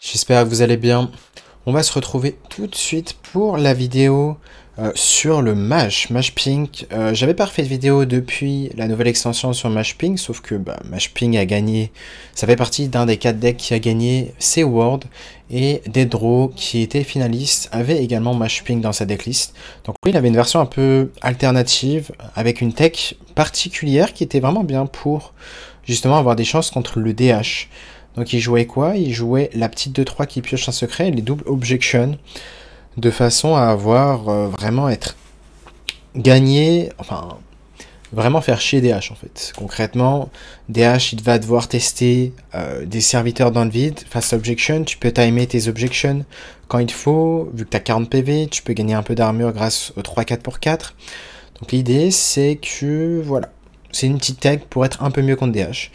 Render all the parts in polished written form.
J'espère que vous allez bien. On va se retrouver tout de suite pour la vidéo sur le Mash Pink. J'avais pas refait de vidéo depuis la nouvelle extension sur Mash Pink, sauf que Mash Pink a gagné. Ça fait partie d'un des 4 decks qui a gagné World, et Deadro, qui était finaliste, avait également Mash Pink dans sa decklist. Donc lui, il avait une version un peu alternative, avec une tech particulière qui était vraiment bien pour justement avoir des chances contre le DH. Donc il jouait quoi? Il jouait la petite 2-3 qui pioche un secret et les doubles objections, de façon à avoir vraiment être gagné, enfin vraiment faire chier DH en fait. Concrètement, DH il va devoir tester des serviteurs dans le vide face à objection. Tu peux timer tes objections quand il faut, vu que tu as 40 PV, tu peux gagner un peu d'armure grâce au 3-4 pour 4. Donc l'idée c'est que voilà, c'est une petite tech pour être un peu mieux contre DH.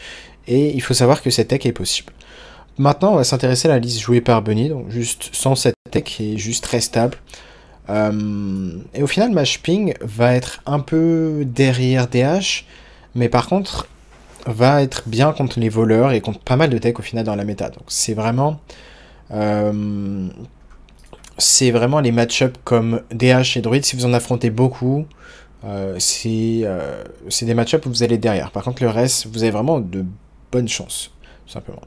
Et il faut savoir que cette tech est possible. Maintenant, on va s'intéresser à la liste jouée par Bunny, donc juste sans cette tech, qui est juste très stable. Et au final, Mash Pink va être un peu derrière DH, mais par contre, va être bien contre les voleurs et contre pas mal de tech au final dans la méta. Donc c'est vraiment les match-ups comme DH et Druid, si vous en affrontez beaucoup, c'est des match-ups où vous allez derrière. Par contre, le reste, vous avez vraiment de bonnes chances, tout simplement.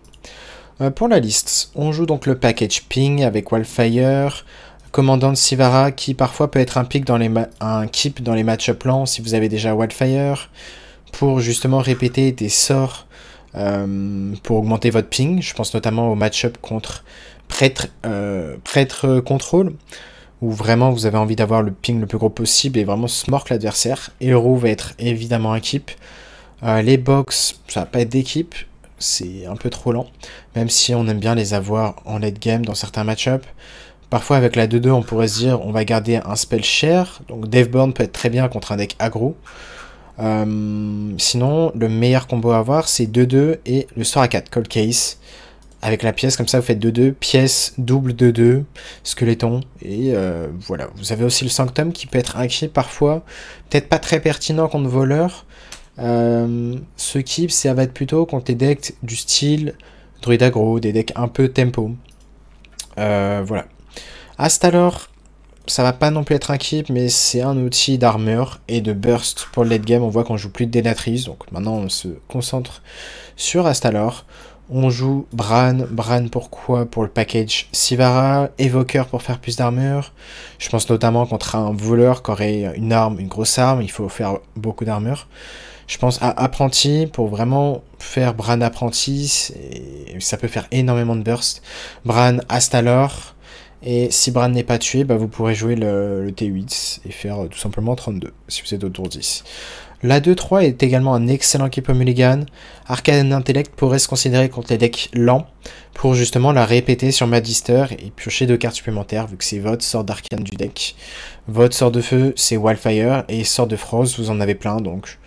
Pour la liste, on joue donc le package Ping avec Wildfire, commandant Sivara qui parfois peut être un keep dans les match-up lents si vous avez déjà Wildfire, pour justement répéter des sorts pour augmenter votre ping. Je pense notamment au match-up contre Prêtre Control, où vraiment vous avez envie d'avoir le ping le plus gros possible et vraiment smork l'adversaire. Hero va être évidemment un keep. Les box, ça va pas être d'équipe, c'est un peu trop lent, même si on aime bien les avoir en late game dans certains match-up. Parfois avec la 2-2 on pourrait se dire on va garder un spell cher, donc Deathborn peut être très bien contre un deck aggro. Sinon le meilleur combo à avoir c'est 2-2 et le sort à 4, Cold Case. Avec la pièce, comme ça vous faites 2-2, pièce, double 2-2, squeletton, et voilà. Vous avez aussi le Sanctum qui peut être un keep parfois, peut-être pas très pertinent contre voleur. Ce keep, ça va être plutôt contre les decks du style druide aggro, des decks un peu tempo. Voilà. Astalor, ça va pas non plus être un keep, mais c'est un outil d'armure et de burst pour le late game. On voit qu'on joue plus de Dénatrice, donc maintenant on se concentre sur Astalor. On joue Bran. Bran pourquoi? Pour le package Sivara, évoqueur pour faire plus d'armure. Je pense notamment contre un voleur qui aurait une arme, une grosse arme, il faut faire beaucoup d'armure. Je pense à Apprenti pour vraiment faire Bran Apprenti, et ça peut faire énormément de burst. Bran Astalor, et si Bran n'est pas tué, vous pourrez jouer le T8 et faire tout simplement 32 si vous êtes autour 10. La 2-3 est également un excellent keep au mulligan. Arcane Intellect pourrait se considérer contre les decks lents pour justement la répéter sur Magister et piocher 2 cartes supplémentaires vu que c'est votre sort d'arcane du deck. Votre sort de feu c'est Wildfire et sort de Frost vous en avez plein, donc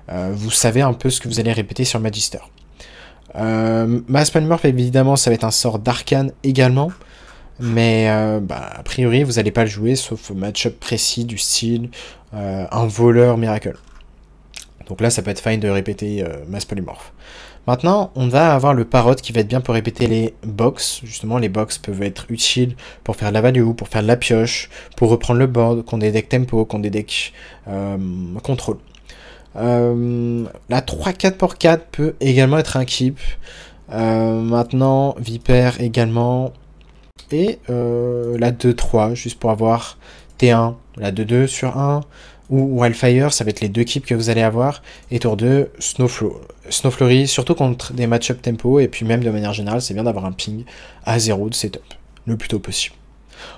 vous savez un peu ce que vous allez répéter sur Magister. Mass Polymorph évidemment ça va être un sort d'arcane également, mais a priori vous n'allez pas le jouer sauf match-up précis du style un voleur miracle. Donc là, ça peut être fine de répéter Mass Polymorph. Maintenant, on va avoir le Parrot qui va être bien pour répéter les box. Justement, les box peuvent être utiles pour faire de la value, pour faire de la pioche, pour reprendre le board, contre des decks tempo, contre des decks contrôle. La 3-4 pour 4 peut également être un keep. Maintenant, Viper également. Et la 2-3, juste pour avoir T1, la 2-2 sur 1. Ou Wildfire, ça va être les 2 keeps que vous allez avoir. Et tour 2, Snowflurry, surtout contre des match-up tempo. Et puis même de manière générale, c'est bien d'avoir un ping à 0 de setup, le plus tôt possible.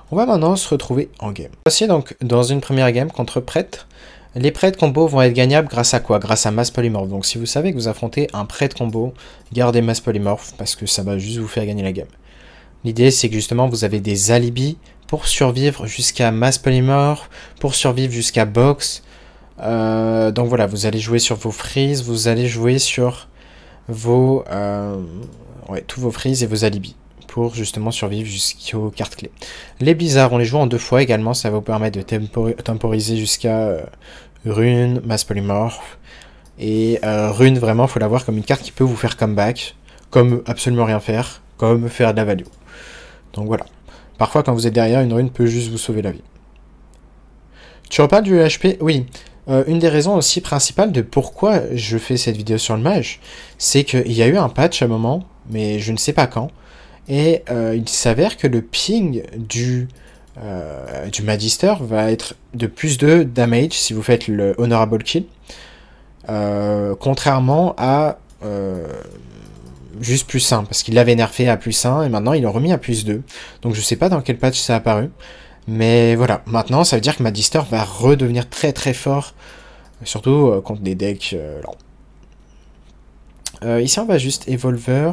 On va maintenant se retrouver en game. Voici donc dans une première game contre Prêtre. Les prêtres combo vont être gagnables grâce à quoi? Grâce à Mass Polymorph. Donc si vous savez que vous affrontez un prêtre combo, gardez Mass Polymorph parce que ça va juste vous faire gagner la game. L'idée c'est que justement vous avez des alibis pour survivre jusqu'à Mass Polymorph, pour survivre jusqu'à Box. Donc voilà, vous allez jouer sur vos freezes, vous allez jouer sur vos tous vos freezes et vos alibis pour justement survivre jusqu'aux cartes clés. Les blizzards, on les joue en 2 fois également, ça va vous permettre de temporiser jusqu'à Rune, Mass Polymorph. Et Rune, vraiment, il faut l'avoir comme une carte qui peut vous faire comeback, comme absolument rien faire, comme faire de la value. Donc voilà. Parfois, quand vous êtes derrière, une rune peut juste vous sauver la vie. Tu reparles du HP? Oui. Une des raisons aussi principales de pourquoi je fais cette vidéo sur le mage, c'est qu'il y a eu un patch à un moment, mais je ne sais pas quand, et il s'avère que le ping du Magister va être de plus de damage si vous faites le Honorable Kill, contrairement à juste plus 1, parce qu'il l'avait nerfé à plus 1, et maintenant il l'a remis à plus 2. Donc je sais pas dans quel patch ça a apparu. Mais voilà, maintenant ça veut dire que Magister va redevenir très très fort, surtout contre des decks lents. Ici on va juste Evolver.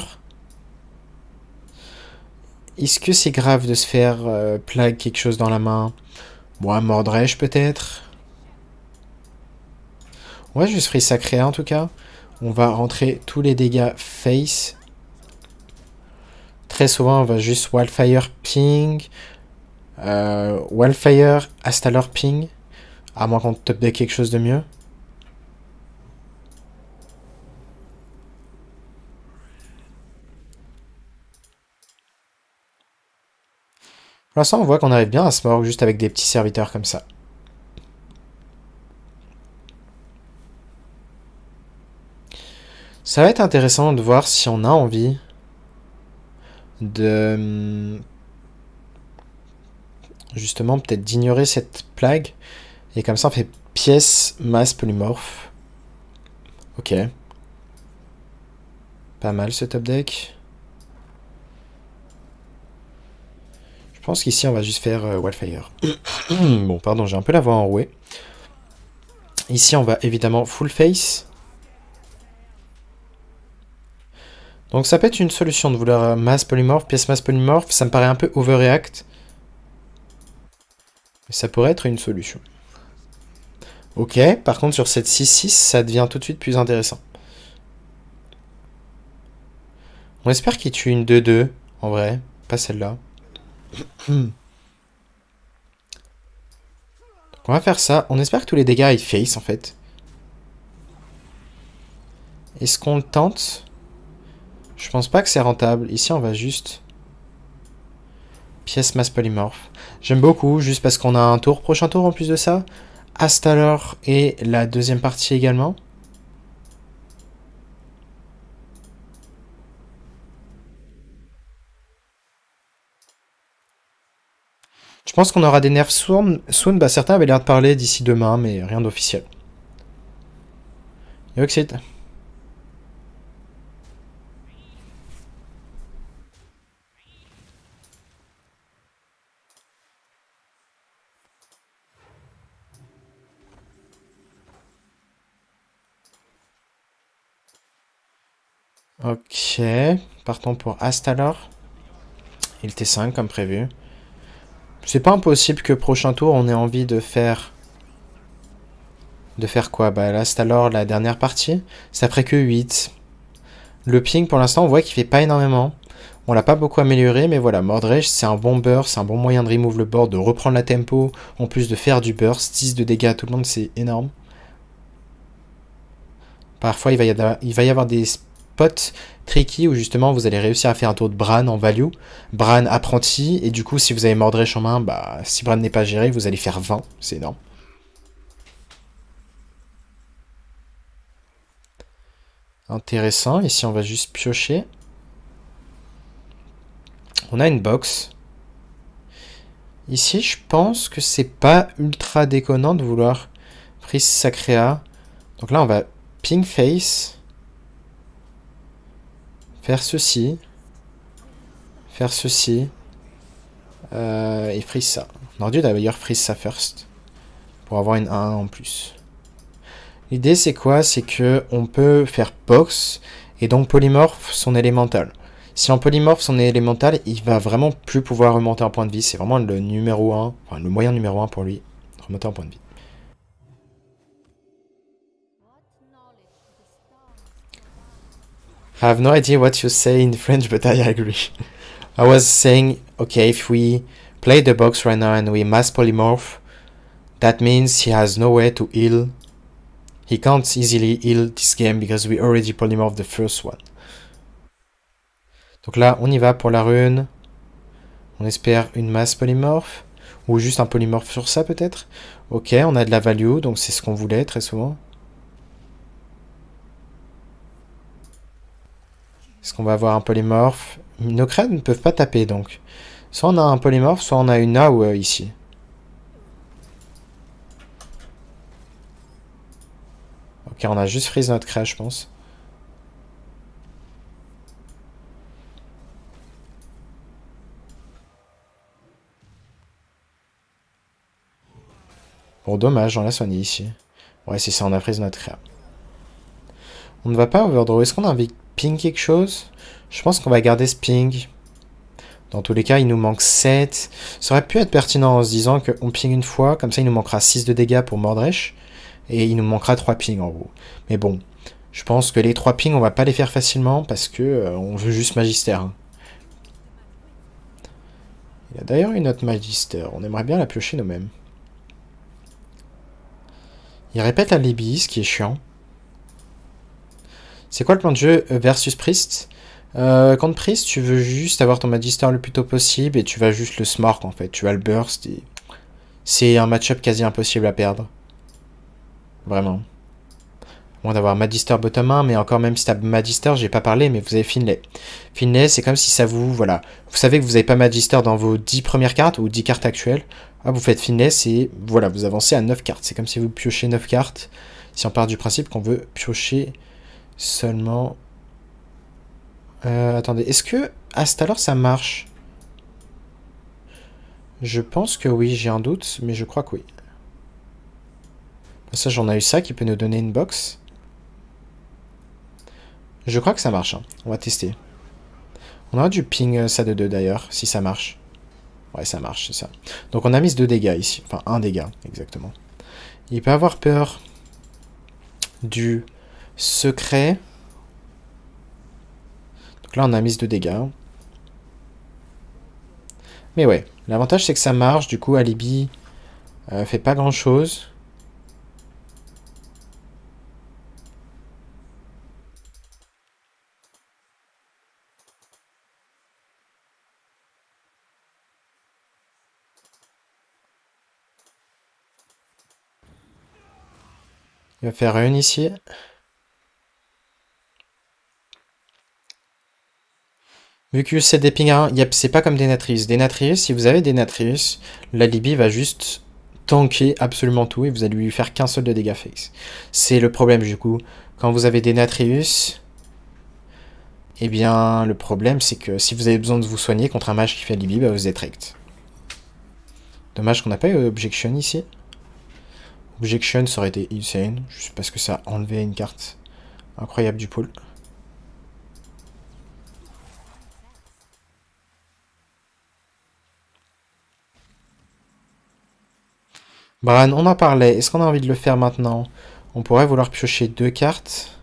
Est-ce que c'est grave de se faire plague quelque chose dans la main? Bon, un Mordreche peut-être. On va juste Free Sacré en tout cas. On va rentrer tous les dégâts face. Très souvent on va juste Wildfire Ping. Wildfire, Astalor Ping, à moins qu'on top deck quelque chose de mieux. Pour l'instant, on voit qu'on arrive bien à se mordre juste avec des petits serviteurs comme ça. Ça va être intéressant de voir si on a envie de... justement, peut-être d'ignorer cette plague. Et comme ça, on fait pièce, masse, polymorphe. Ok. Pas mal ce top deck. Je pense qu'ici, on va juste faire Wildfire. Bon, pardon, j'ai un peu la voix enrouée. Ici, on va évidemment full face. Donc ça peut être une solution de vouloir masse polymorphe, pièce masse polymorphe. Ça me paraît un peu overreact. Mais ça pourrait être une solution. Ok, par contre sur cette 6-6, ça devient tout de suite plus intéressant. On espère qu'il tue une 2-2, en vrai. Pas celle-là. Donc on va faire ça. On espère que tous les dégâts ils face en fait. Est-ce qu'on le tente? Je pense pas que c'est rentable. Ici on va juste... pièce masse polymorphe. J'aime beaucoup, juste parce qu'on a un tour, prochain tour en plus de ça. Astalor et la deuxième partie également. Je pense qu'on aura des nerfs soon. Bah, certains avaient l'air de parler d'ici demain, mais rien d'officiel. Yoxit. Ok, partons pour Astalor. Il T5 comme prévu. C'est pas impossible que prochain tour on ait envie de faire... De faire quoi? Bah là, Astalor, la dernière partie. Ça ferait que 8. Le ping, pour l'instant, on voit qu'il fait pas énormément. On l'a pas beaucoup amélioré, mais voilà, Mordreche, c'est un bon burst, c'est un bon moyen de remove le board, de reprendre la tempo, en plus de faire du burst. 10 de dégâts à tout le monde, c'est énorme. Parfois, il va y avoir des spots tricky où justement vous allez réussir à faire un tour de Bran en value. Bran apprenti, et du coup, si vous avez Mordreche en main, bah, si Bran n'est pas géré, vous allez faire 20, c'est énorme. Intéressant, ici on va juste piocher. On a une box. Ici, je pense que c'est pas ultra déconnant de vouloir prise sacréa. Donc là, on va ping face. Faire ceci. Faire ceci. Et freeze ça. On aurait dû d'ailleurs freeze ça first. Pour avoir une 1 en plus. L'idée, c'est quoi? C'est que on peut faire box. Et donc polymorphe son élémental. Si on polymorphe son élémental, il va vraiment plus pouvoir remonter en point de vie. C'est vraiment le numéro 1, enfin le moyen numéro 1 pour lui, remonter en point de vie. I have no idea what you say in French, but I agree. I was saying, okay, if we play the box right now and we mass polymorph, that means he has no way to heal. He can't easily heal this game because we already polymorphed the first one. Donc là, on y va pour la rune. On espère une masse polymorphe. Ou juste un polymorphe sur ça peut-être. Ok, on a de la value, donc c'est ce qu'on voulait très souvent. Est-ce qu'on va avoir un polymorphe? Nos crânes ne peuvent pas taper donc. Soit on a un polymorphe, soit on a une AOE ici. Ok, on a juste freeze notre crash, je pense. Bon, dommage, on l'a soigné ici. Ouais, c'est ça, on a freeze notre créa. On ne va pas overdraw. Est-ce qu'on a envie de ping quelque chose? Je pense qu'on va garder ce ping. Dans tous les cas, il nous manque 7. Ça aurait pu être pertinent en se disant qu'on ping une fois, comme ça il nous manquera 6 de dégâts pour Mordresh. Et il nous manquera 3 pings en gros. Mais bon, je pense que les 3 pings, on va pas les faire facilement parce que on veut juste Magister. Hein. Il y a d'ailleurs une autre Magister. On aimerait bien la piocher nous-mêmes. Il répète la Libye, ce qui est chiant. C'est quoi le plan de jeu versus Priest? Contre Priest, tu veux juste avoir ton Magister le plus tôt possible et tu vas juste le Smork en fait. Tu vas le burst et c'est un match-up quasi impossible à perdre. Vraiment. Moins d'avoir Magister bottom 1, mais encore même si t'as Magister, j'ai pas parlé, mais vous avez Finlay. Finlay, c'est comme si ça vous... Voilà. Vous savez que vous n'avez pas Magister dans vos 10 premières cartes ou 10 cartes actuelles. Ah, vous faites Finlay, c'est... Voilà, vous avancez à 9 cartes. C'est comme si vous piochez 9 cartes. Si on part du principe qu'on veut piocher seulement... attendez, est-ce que Astalor ça marche? Je pense que oui, j'ai un doute, mais je crois que oui. Ça, j'en ai eu ça qui peut nous donner une box. Je crois que ça marche. Hein. On va tester. On aura du ping ça de 2 d'ailleurs, si ça marche. Ouais, ça marche, c'est ça. Donc on a mis 2 dégâts ici. Enfin, 1 dégât, exactement. Il peut avoir peur du secret. Donc là, on a mis 2 dégâts. Mais ouais, l'avantage c'est que ça marche. Du coup, Alibi fait pas grand-chose. Il va faire une ici. Vu que c'est des ping à 1, c'est pas comme Denatrius. Denatrius, si vous avez Denatrius, la Libye va juste tanker absolument tout et vous allez lui faire qu'un seul de dégâts face. C'est le problème du coup. Quand vous avez Denatrius, eh bien le problème c'est que si vous avez besoin de vous soigner contre un mage qui fait Libye, bah, vous êtes rect. Dommage qu'on n'a pas eu Objection ici. Objection, ça aurait été insane, juste parce que ça a enlevé une carte incroyable du pool. Bran, on en parlait. Est-ce qu'on a envie de le faire maintenant? On pourrait vouloir piocher 2 cartes.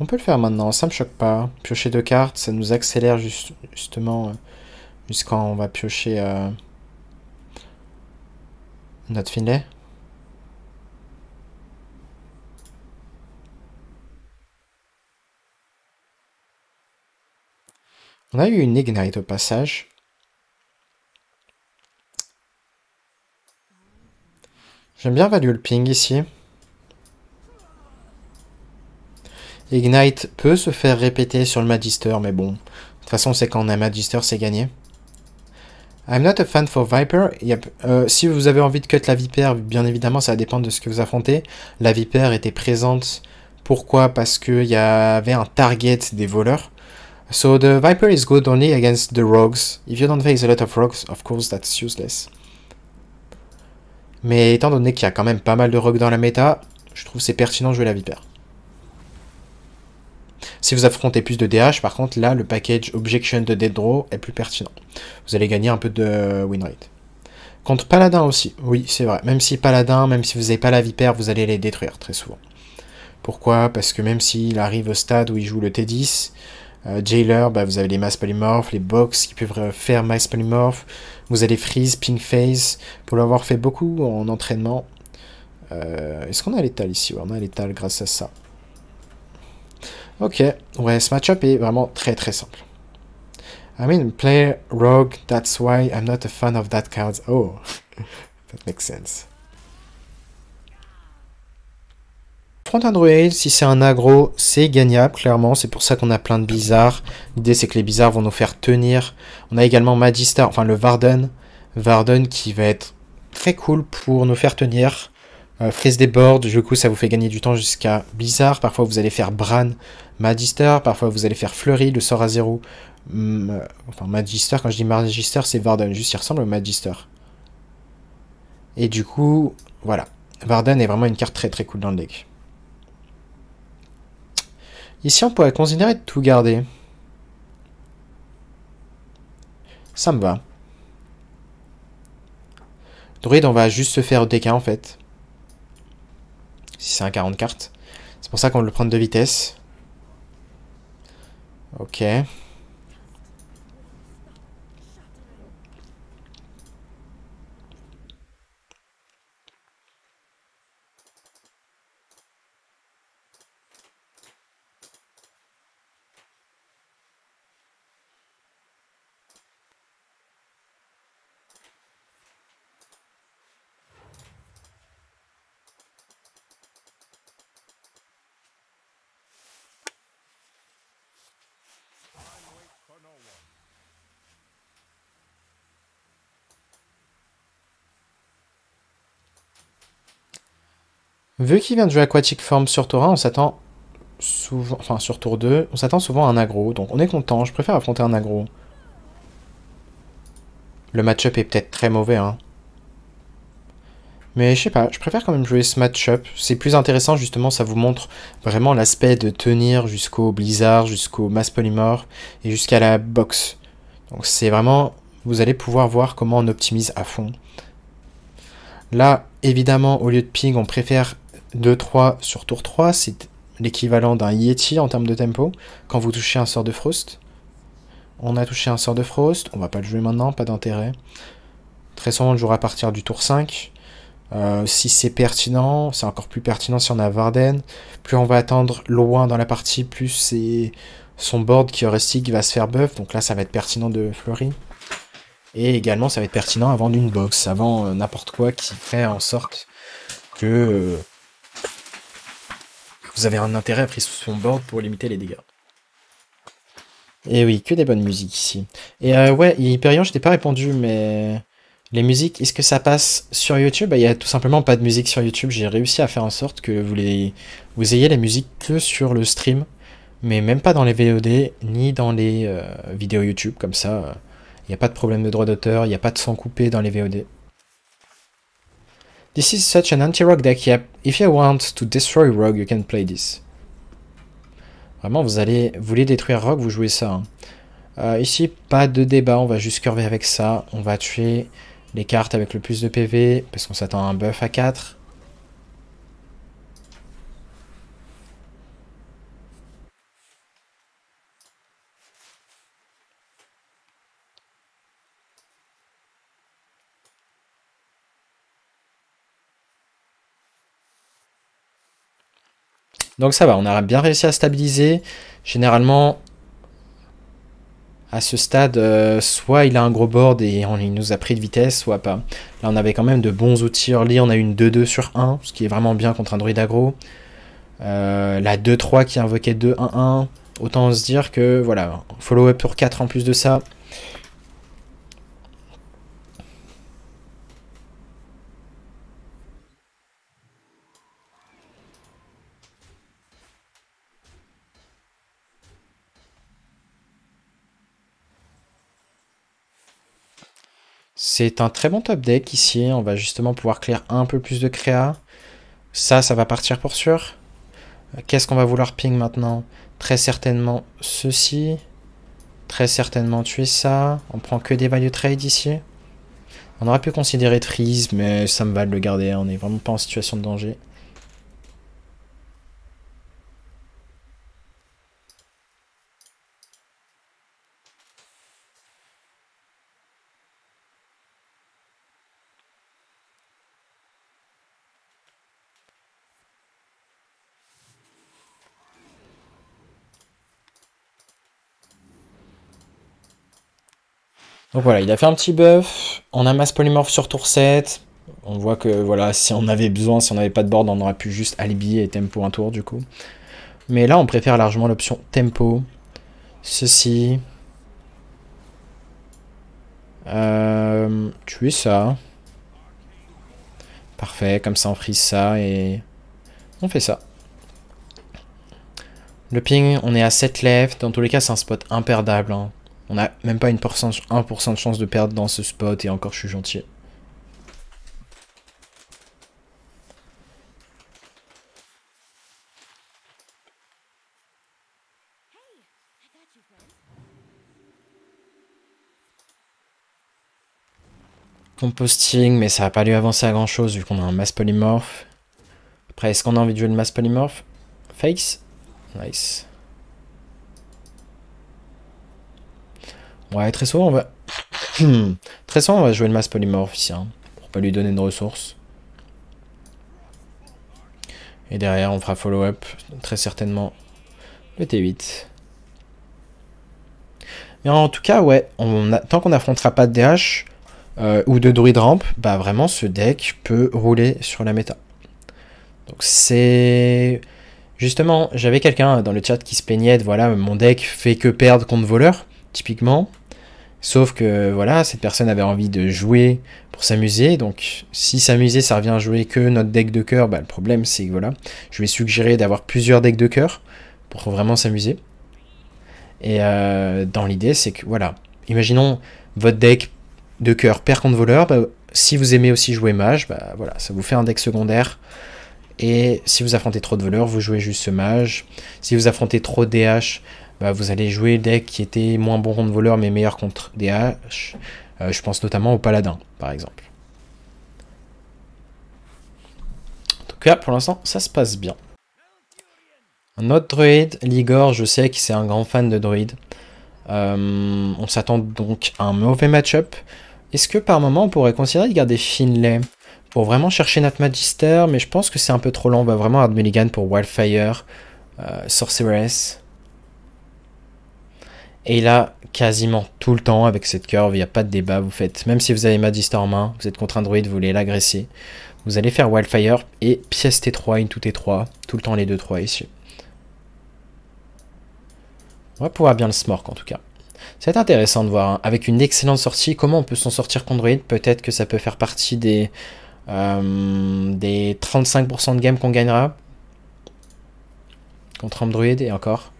On peut le faire maintenant, ça me choque pas. Piocher 2 cartes, ça nous accélère justement jusqu'à on va piocher notre Finlay. On a eu une Ignite au passage. J'aime bien value le ping ici. Ignite peut se faire répéter sur le Magister, mais bon. De toute façon, c'est quand on a Magister, c'est gagné. I'm not a fan for Viper. Yep. Si vous avez envie de cut la Vipère, bien évidemment, ça va dépendre de ce que vous affrontez. La Vipère était présente. Pourquoi? Parce qu'il y avait un target des voleurs. So the Viper is good only against the rogues. If you don't face a lot of rogues, of course, that's useless. Mais étant donné qu'il y a quand même pas mal de rogues dans la méta, je trouve c'est pertinent de jouer la Vipère. Si vous affrontez plus de DH, par contre, là, le package Objection de Dead Draw est plus pertinent. Vous allez gagner un peu de win rate. Contre Paladin aussi, oui, c'est vrai. Même si Paladin, même si vous n'avez pas la Vipère, vous allez les détruire très souvent. Pourquoi? Parce que même s'il arrive au stade où il joue le T10, Jailer, bah, vous avez les Mass Polymorph, les box qui peuvent faire Mass Polymorph, vous allez freeze, ping phase, pour l'avoir fait beaucoup en entraînement. Est-ce qu'on a l'étal ici? Ouais, on a l'étal grâce à ça. Ok, ouais, ce match-up est vraiment très très simple. I mean, play rogue, that's why I'm not a fan of that card. Oh, that makes sense. Front Android, si c'est un aggro, c'est gagnable, clairement. C'est pour ça qu'on a plein de bizarres. L'idée, c'est que les bizarres vont nous faire tenir. On a également Magister, enfin le Varden. Varden qui va être très cool pour nous faire tenir. Freeze des boards, du coup, ça vous fait gagner du temps jusqu'à Blizzard. Parfois, vous allez faire Bran, Magister. Parfois, vous allez faire Fleury, le sort à 0. Enfin, Magister, quand je dis Magister, c'est Varden. Juste, il ressemble au Magister. Et du coup, voilà. Varden est vraiment une carte très très cool dans le deck. Ici, on pourrait considérer de tout garder. Ça me va. Druid, on va juste se faire DK en fait. Si c'est un 40 cartes. C'est pour ça qu'on veut le prendre de vitesse. Ok. Vu qu'il vient de jouer Aquatic Form sur tour 1, on s'attend souvent... Enfin, sur tour 2, on s'attend souvent à un aggro. Donc on est content, je préfère affronter un aggro. Le match-up est peut-être très mauvais, hein. Mais je sais pas, je préfère quand même jouer ce match-up. C'est plus intéressant, justement, ça vous montre vraiment l'aspect de tenir jusqu'au Blizzard, jusqu'au Mass Polymorph et jusqu'à la box. Donc c'est vraiment... Vous allez pouvoir voir comment on optimise à fond. Là, évidemment, au lieu de ping, on préfère 2-3 sur tour 3. C'est l'équivalent d'un Yeti en termes de tempo. Quand vous touchez un sort de Frost. On a touché un sort de Frost. On va pas le jouer maintenant, pas d'intérêt. Très souvent, on le jouera à partir du tour 5. Si c'est pertinent, c'est encore plus pertinent si on a Varden. Plus on va attendre loin dans la partie, plus c'est son board qui heuristique va se faire buff. Donc là, ça va être pertinent de Fleury. Et également, ça va être pertinent avant d'une box, avant n'importe quoi qui ferait en sorte que vous avez un intérêt à pris sous son board pour limiter les dégâts. Et oui, que des bonnes musiques ici. Et ouais, Hyperion, je t'ai pas répondu, mais les musiques, est-ce que ça passe sur YouTube? Bah, il y a tout simplement pas de musique sur YouTube. J'ai réussi à faire en sorte que vous ayez les musiques que sur le stream, mais même pas dans les VOD, ni dans les vidéos YouTube. Comme ça, il n'y a pas de problème de droit d'auteur, il n'y a pas de son coupé dans les VOD. This is such an anti-rogue deck, yep. If you want to destroy rogue, you can play this. Vraiment, vous voulez détruire rogue, vous jouez ça. Hein. Ici, pas de débat, on va juste curver avec ça. On va tuer les cartes avec le plus de PV, parce qu'on s'attend à un buff à 4. Donc ça va, on a bien réussi à stabiliser. Généralement, à ce stade, soit il a un gros board et il nous a pris de vitesse, soit pas. Là, on avait quand même de bons outils early. On a eu une 2-2 sur 1, ce qui est vraiment bien contre un druide aggro. La 2-3 qui invoquait 2-1-1. Autant se dire que, voilà, follow-up pour 4 en plus de ça. C'est un très bon top deck ici. On va justement pouvoir clear un peu plus de créa. Ça va partir pour sûr. Qu'est-ce qu'on va vouloir ping maintenant? Très certainement ceci. Très certainement tuer ça. On prend que des value trade ici. On aurait pu considérer de freeze, mais ça me va de le garder. On n'est vraiment pas en situation de danger. Donc voilà, il a fait un petit buff. On a masse polymorphe sur tour 7. On voit que voilà, si on avait besoin, si on n'avait pas de board, on aurait pu juste alibi et tempo un tour du coup. Mais là, on préfère largement l'option tempo. Ceci. Tuer ça. Parfait, comme ça on frise ça et on fait ça. Le ping, on est à 7 left. Dans tous les cas, c'est un spot imperdable. Hein. On n'a même pas 1% de chance de perdre dans ce spot et encore je suis gentil. Composting, mais ça va pas lui avancer à grand chose vu qu'on a un mass polymorph. Après, est-ce qu'on a envie de jouer le mass polymorph? Face? Nice. Ouais, très souvent on va... très souvent on va jouer le mass polymorph ici, hein, pour pas lui donner de ressources. Et derrière on fera follow-up, très certainement le T8. Mais en tout cas, ouais, tant qu'on n'affrontera pas de DH ou de druide ramp, bah vraiment ce deck peut rouler sur la méta. Donc c'est... Justement, j'avais quelqu'un dans le chat qui se plaignait de voilà, mon deck fait que perdre contre voleur, typiquement. Sauf que voilà, cette personne avait envie de jouer pour s'amuser. Donc si s'amuser, ça revient à jouer que notre deck de cœur, bah, le problème c'est que voilà, je lui ai suggéré d'avoir plusieurs decks de cœur pour vraiment s'amuser. Et dans l'idée, c'est que voilà, imaginons votre deck de cœur perd contre voleur, bah, si vous aimez aussi jouer mage, bah voilà, ça vous fait un deck secondaire. Et si vous affrontez trop de voleurs, vous jouez juste ce mage. Si vous affrontez trop de DH, bah vous allez jouer le deck qui était moins bon contre voleur mais meilleur contre DH. Je pense notamment au paladin, par exemple. En tout cas, pour l'instant, ça se passe bien. Un autre druide, Ligor, je sais que c'est un grand fan de druide. On s'attend donc à un mauvais match-up. Est-ce que par moment on pourrait considérer de garder Finlay pour vraiment chercher notre Magister, mais je pense que c'est un peu trop long. On va vraiment avoir Mulligan pour Wildfire, Sorceress. Et là, quasiment tout le temps avec cette curve, il n'y a pas de débat. Vous faites, même si vous avez Magister en main, vous êtes contre un druide, vous voulez l'agresser. Vous allez faire Wildfire et pièce T3, into T3, tout le temps les 2-3 ici. On va pouvoir bien le smork en tout cas. C'est intéressant de voir, hein. Avec une excellente sortie, comment on peut s'en sortir contre druide. Peut-être que ça peut faire partie des 35% de game qu'on gagnera contre un druide et encore.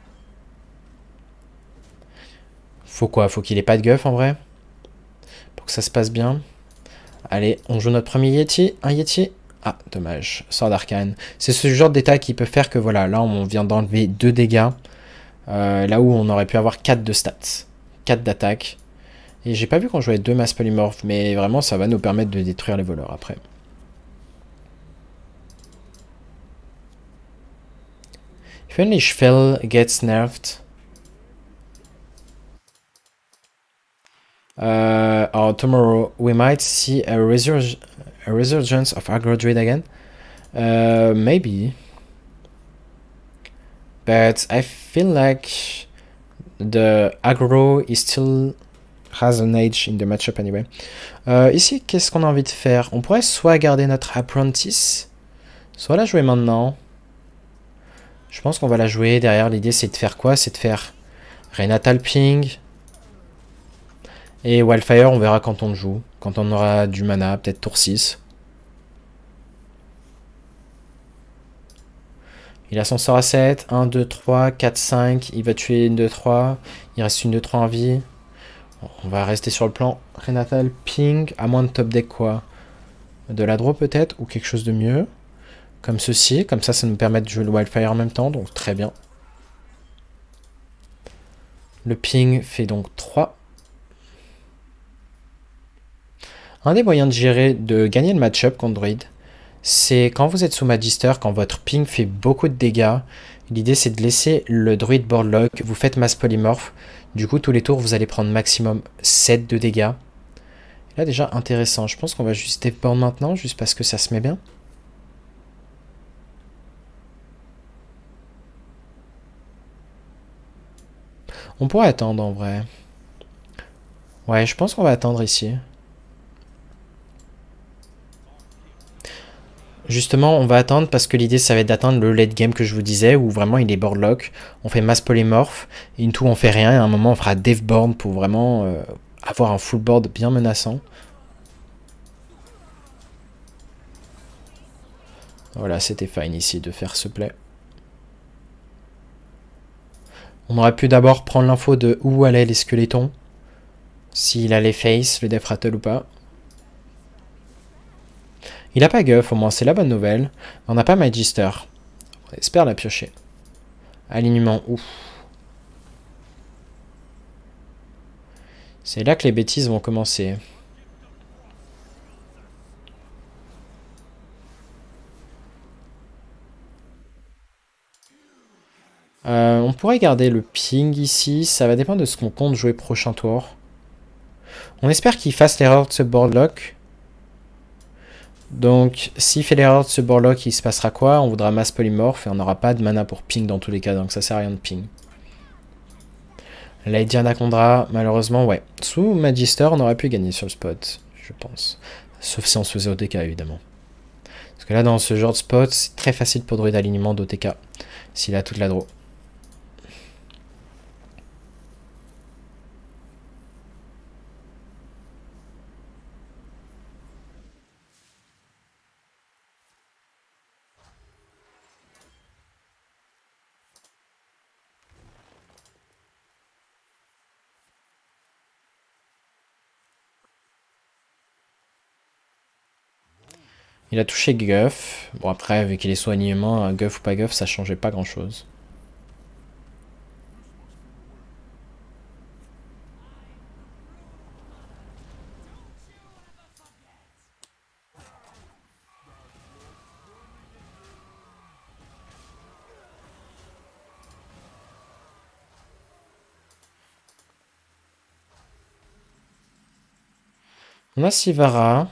Faut quoi? Faut qu'il ait pas de guff en vrai pour que ça se passe bien. Allez, on joue notre premier Yeti. Un Yeti. Ah, dommage. Sort d'arcane. C'est ce genre de détail qui peut faire que voilà, là on vient d'enlever 2 dégâts. Là où on aurait pu avoir 4 de stats. 4 d'attaque. Et j'ai pas vu qu'on jouait 2 mass polymorphes, mais vraiment ça va nous permettre de détruire les voleurs après. If only Shfell gets nerfed. Or tomorrow we might see a resurgence of aggro druid again. Maybe. But I feel like the aggro is still has an edge in the matchup anyway. Ici, qu'est-ce qu'on a envie de faire? On pourrait soit garder notre Apprentice, soit la jouer maintenant. Je pense qu'on va la jouer. Derrière, l'idée, c'est de faire quoi? C'est de faire Renatal Ping. Et Wildfire, on verra quand on le joue. Quand on aura du mana, peut-être tour 6. Il a son sort à 7. 1, 2, 3, 4, 5. Il va tuer une 2, 3. Il reste une 2, 3 en vie. On va rester sur le plan Renatal Ping. À moins de top deck quoi? De la draw peut-être? Ou quelque chose de mieux? Comme ceci. Comme ça nous permet de jouer le Wildfire en même temps. Donc très bien. Le ping fait donc 3. Un des moyens de gérer, de gagner le match-up contre druide, c'est quand vous êtes sous Magister, quand votre ping fait beaucoup de dégâts, l'idée c'est de laisser le druide boardlock, vous faites mass polymorphe, du coup tous les tours vous allez prendre maximum 7 de dégâts. Et là déjà intéressant, je pense qu'on va juste dépend maintenant, juste parce que ça se met bien. On pourrait attendre en vrai. Ouais, je pense qu'on va attendre ici. Justement, on va attendre parce que l'idée, ça va être d'atteindre le late game que je vous disais, où vraiment il est boardlock. On fait mass polymorph, into on fait rien, et à un moment on fera deathboard pour vraiment avoir un full board bien menaçant. Voilà, c'était fine ici de faire ce play. On aurait pu d'abord prendre l'info de où allaient les squelettons. S'il allait face, le death rattle ou pas. Il a pas Guff, au moins, c'est la bonne nouvelle. On n'a pas Magister. On espère la piocher. Alignement, ouf. C'est là que les bêtises vont commencer. On pourrait garder le ping ici. Ça va dépendre de ce qu'on compte jouer prochain tour. On espère qu'il fasse l'erreur de ce boardlock. Donc, s'il fait l'erreur de ce boardlock, il se passera quoi? On voudra mass polymorph et on n'aura pas de mana pour ping dans tous les cas. Donc ça sert à rien de ping. Lady Anaconda, malheureusement, ouais. Sous Magister, on aurait pu gagner sur le spot, je pense. Sauf si on se faisait OTK, évidemment. Parce que là, dans ce genre de spot, c'est très facile pour Druid d'alignement d'OTK. S'il a toute la draw. Il a touché Guff. Bon, après, vu qu'il est soignement, Guff ou pas Guff, ça changeait pas grand-chose. On a Sivara.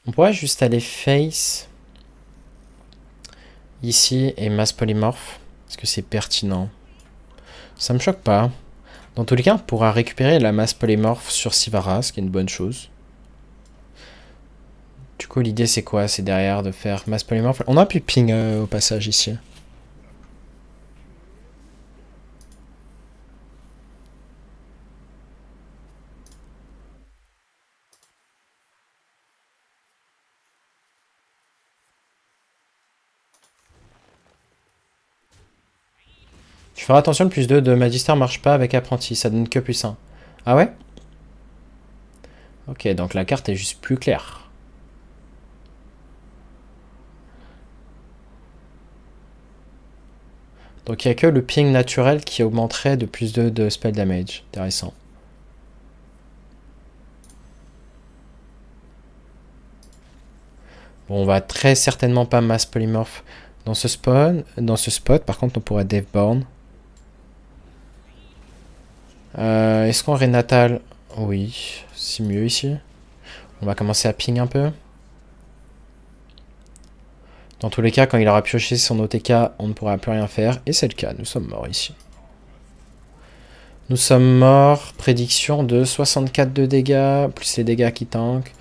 On pourrait juste aller face ici et mass polymorph. Est-ce que c'est pertinent? Ça me choque pas. Dans tous les cas, on pourra récupérer la mass polymorph sur Sivara, ce qui est une bonne chose. Du coup, l'idée c'est quoi? C'est derrière de faire mass polymorph. On a pu ping au passage ici. Tu feras attention, le plus 2 de Magister marche pas avec apprenti, ça donne que plus 1. Ah ouais? Ok, donc la carte est juste plus claire. Donc il n'y a que le ping naturel qui augmenterait de plus 2 de spell damage. Intéressant. Bon, on va très certainement pas mass polymorph dans ce spot. Par contre, on pourrait Deathborn. Est-ce qu'on Renatal? Oui, c'est mieux ici. On va commencer à ping un peu. Dans tous les cas, quand il aura pioché son OTK, on ne pourra plus rien faire. Et c'est le cas, nous sommes morts ici. Nous sommes morts. Prédiction de 64 de dégâts, plus les dégâts qui tankent.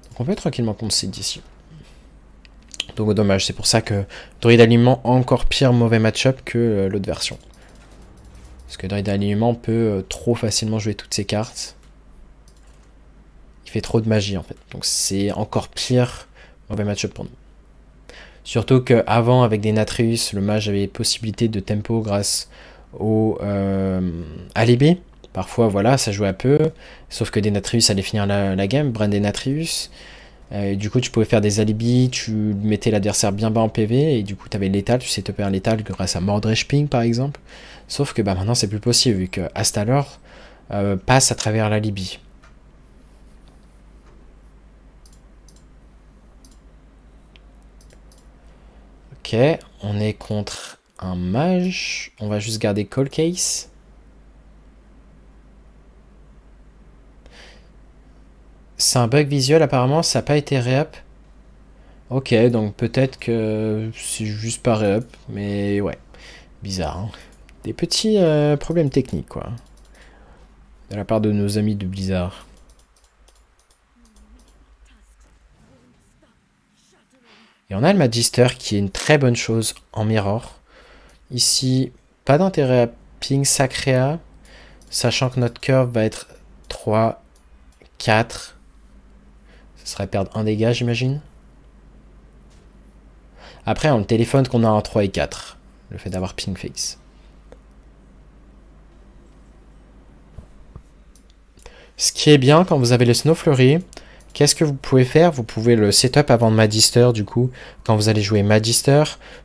Donc on peut tranquillement concede d'ici. Donc dommage, c'est pour ça que Druid Alignement encore pire mauvais match-up que l'autre version. Parce que Druid Alignement peut trop facilement jouer toutes ses cartes. Il fait trop de magie en fait. Donc c'est encore pire mauvais match-up pour nous. Surtout qu'avant, avec des Natrius, le mage avait possibilité de tempo grâce au alibi. Parfois, voilà, ça jouait à peu. Sauf que des Natrius allait finir la game, Brand des Natrius. Du coup, tu pouvais faire des alibis, tu mettais l'adversaire bien bas en PV, et du coup, tu avais l'étal, tu sais te un létal grâce à Mordresh Ping, par exemple. Sauf que bah, maintenant, c'est plus possible, vu que Astalor passe à travers l'alibi. Ok, on est contre un mage. On va juste garder Cold Case. C'est un bug visuel, apparemment, ça n'a pas été réup. Ok, donc peut-être que c'est juste pas réup, mais ouais, bizarre. Hein. Des petits problèmes techniques, quoi. de la part de nos amis de Blizzard. Et on a le Magister qui est une très bonne chose en mirror. Ici, pas d'intérêt à ping Sacrea, sachant que notre curve va être 3, 4. Ce serait perdre un dégât, j'imagine. Après, on le téléphone qu'on a un 3 et 4. Le fait d'avoir ping face. Ce qui est bien quand vous avez le Snow Flurry, qu'est-ce que vous pouvez faire? Vous pouvez le setup avant Magister, du coup. Quand vous allez jouer Magister,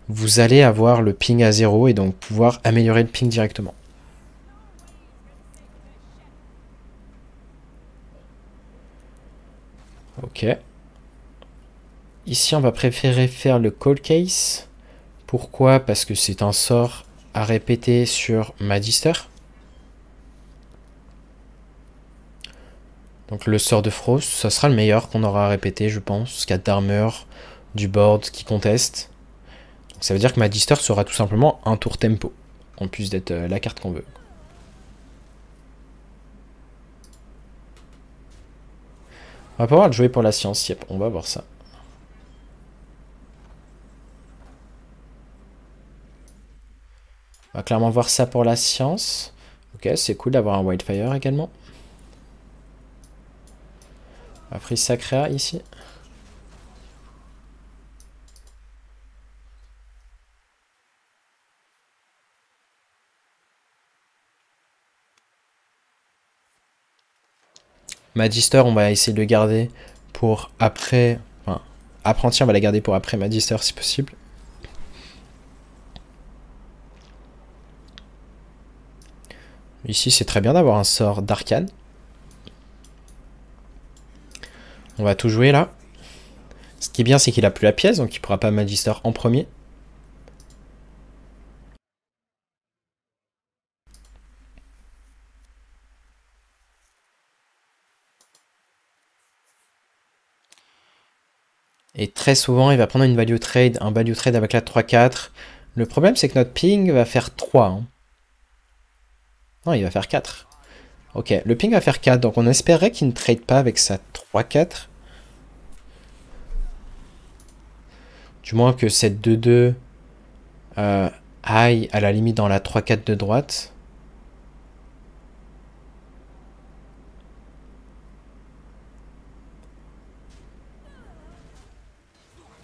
vous allez avoir le ping à 0 et donc pouvoir améliorer le ping directement. Ok. Ici, on va préférer faire le Cold Case. Pourquoi? Parce que c'est un sort à répéter sur Magister. Donc le sort de Frost, ça sera le meilleur qu'on aura à répéter, je pense. 4 d'armure, du board qui conteste. Donc ça veut dire que Magister sera tout simplement un tour tempo, en plus d'être la carte qu'on veut. On va pouvoir le jouer pour la science, yep, on va voir ça. On va clairement voir ça pour la science. Ok, c'est cool d'avoir un Wildfire également. On va freeze Sacrea ici. Magister, on va essayer de le garder pour après... Enfin, apprenti, on va la garder pour après Magister si possible. Ici, c'est très bien d'avoir un sort d'arcane. On va tout jouer là. Ce qui est bien, c'est qu'il a plus la pièce, donc il pourra pas Magister en premier. Et très souvent, il va prendre une value trade, un value trade avec la 3-4. Le problème, c'est que notre ping va faire 3. Hein. Non, il va faire 4. Ok, le ping va faire 4, donc on espérait qu'il ne trade pas avec sa 3-4. Du moins que cette 2-2 aille à la limite dans la 3-4 de droite.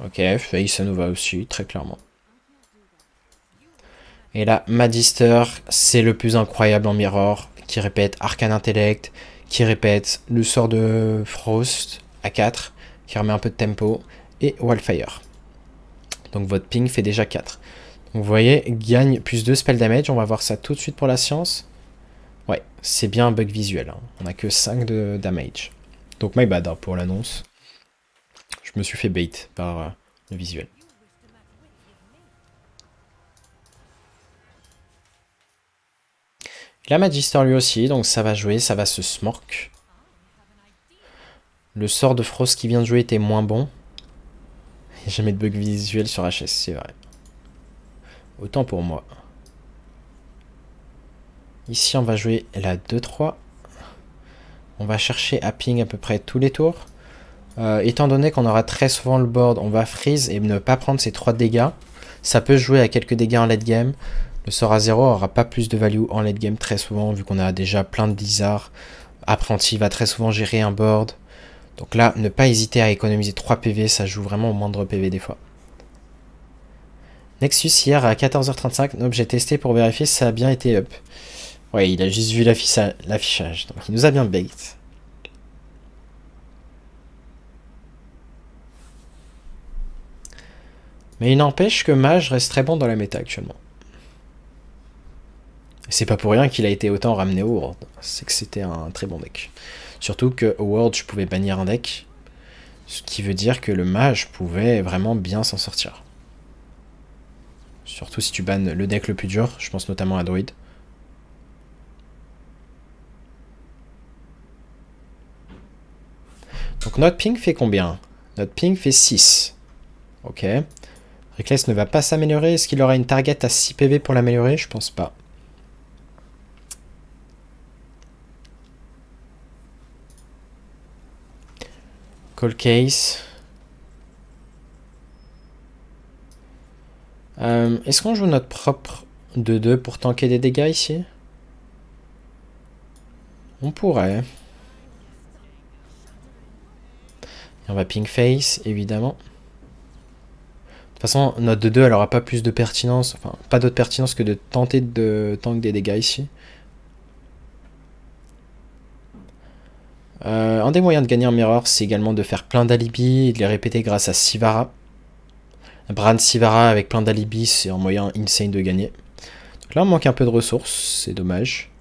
Ok, Faye, ça nous va aussi, très clairement. Et là, Magister, c'est le plus incroyable en Mirror, qui répète Arcane Intellect, qui répète le sort de Frost à 4, qui remet un peu de tempo, et Wildfire. Donc votre ping fait déjà 4. Donc vous voyez, gagne plus 2 spell damage, on va voir ça tout de suite pour la science. Ouais, c'est bien un bug visuel, hein. On a que 5 de damage. Donc my bad hein, pour l'annonce. Je me suis fait bait par le visuel. La Magister lui aussi, donc ça va jouer, ça va se smork. Le sort de Frost qui vient de jouer était moins bon. Il n'y a jamais de bug visuel sur HS, c'est vrai. Autant pour moi. Ici, on va jouer la 2-3. On va chercher à ping à peu près tous les tours. Étant donné qu'on aura très souvent le board, on va freeze et ne pas prendre ces 3 dégâts. Ça peut jouer à quelques dégâts en late game. Le sort à 0 aura pas plus de value en late game très souvent, vu qu'on a déjà plein de blizzards. Apprenti va très souvent gérer un board. Donc là, ne pas hésiter à économiser 3 PV, ça joue vraiment au moindre PV des fois. Nexus hier à 14h35, nope, j'ai testé pour vérifier si ça a bien été up. Ouais, il a juste vu l'affichage, donc il nous a bien bait. Mais il n'empêche que Mage reste très bon dans la méta actuellement. C'est pas pour rien qu'il a été autant ramené au World. C'est que c'était un très bon deck. Surtout que au World, je pouvais bannir un deck. Ce qui veut dire que le Mage pouvait vraiment bien s'en sortir. Surtout si tu bannes le deck le plus dur. Je pense notamment à Druid. Donc notre ping fait combien? Notre ping fait 6. Ok. Reckless ne va pas s'améliorer. Est-ce qu'il aura une target à 6 PV pour l'améliorer? Je pense pas. Cold case. Est-ce qu'on joue notre propre 2-2 pour tanker des dégâts ici? On pourrait. Et on va ping face, évidemment. De toute façon, notre 2-2, elle aura pas plus de pertinence. Enfin, pas d'autre pertinence que de tenter de tank des dégâts ici. Un des moyens de gagner en mirror, c'est également de faire plein d'alibis et de les répéter grâce à Sivara. Bran Sivara avec plein d'alibis, c'est un moyen insane de gagner. Donc là, on manque un peu de ressources, c'est dommage.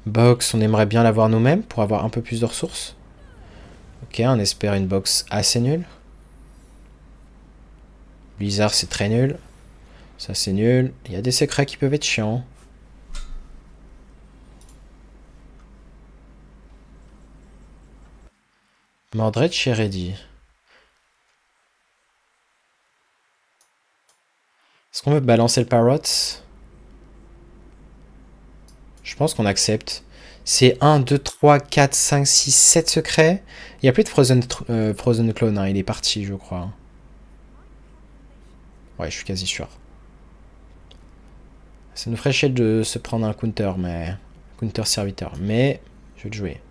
Box, on aimerait bien l'avoir nous-mêmes pour avoir un peu plus de ressources. Ok, on espère une box assez nulle. Blizzard, c'est très nul. Ça, c'est nul. Il y a des secrets qui peuvent être chiants. Mordred chez Ready. Est-ce qu'on veut balancer le Parrot? Je pense qu'on accepte. C'est 1, 2, 3, 4, 5, 6, 7 secrets. Il n'y a plus de Frozen Clone, hein. Il est parti, je crois. Ouais, je suis quasi sûr. Ça nous ferait chier de se prendre un counter, mais... Counter serviteur. Mais, je vais le jouer.